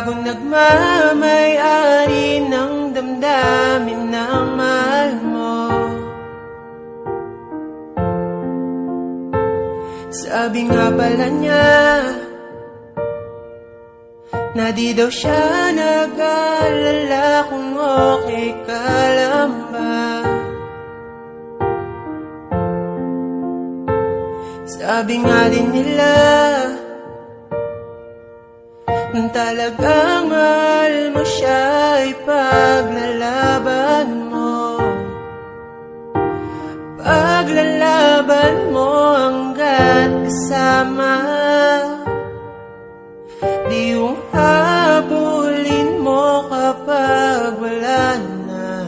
bagong nagmamay-ari ng damdamin ng mahal mo. Sabi nga pala niya na di daw siya nag-alala kung okay ka lang ba. Sabi nga din nila kung talagang mahal mo siya ay paglalaban mo. Paglalaban mo hanggat kasama. Di yung habulin mo kapag wala na.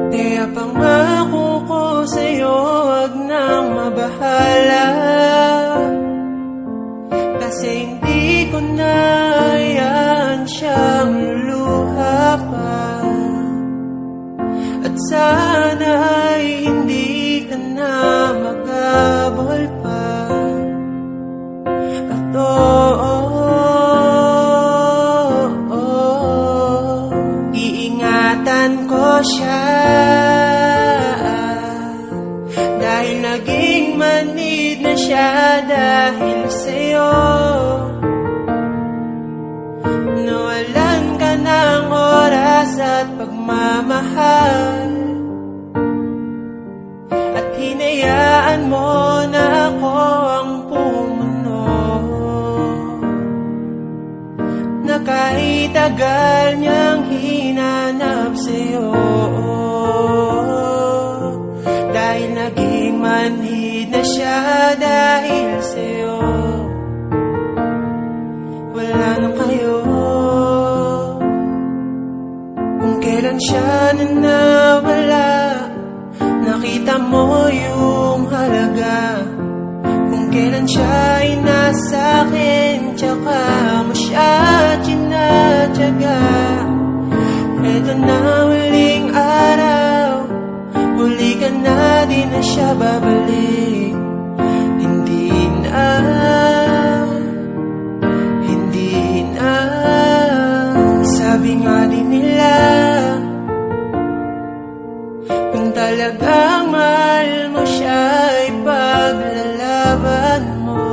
Kaya pangako ko sa'yo, wag nang mabahala. Kasi hindi ko na yan siyang luluha pa. At sana ay hindi ka na maghabol pa. At iingatan ko siya. Dahil naging manid na siya dahil sa'yo. Nawalan ka ng oras at pagmamahal. At hinayaan mo na ako ang pumuno. Na kahit tagal niyang hinanap sa'yo. Dahil naging manhid na siya dahil sa'yo. Wala na kayo. Kung kailan siya nawala, nakita mo yung halaga. Kung kailan siya ay nasa akin, tsaka mo siya tinatyaga. Eto na huling araw, huli ka na, di na siya babalik. Hindi na, hindi na. Sabi nga din nila, kung talagang mahal mo siya ay paglalaban mo.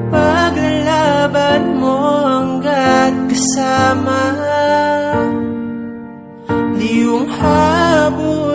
Paglalaban mo hanggat kasama. Di yung habol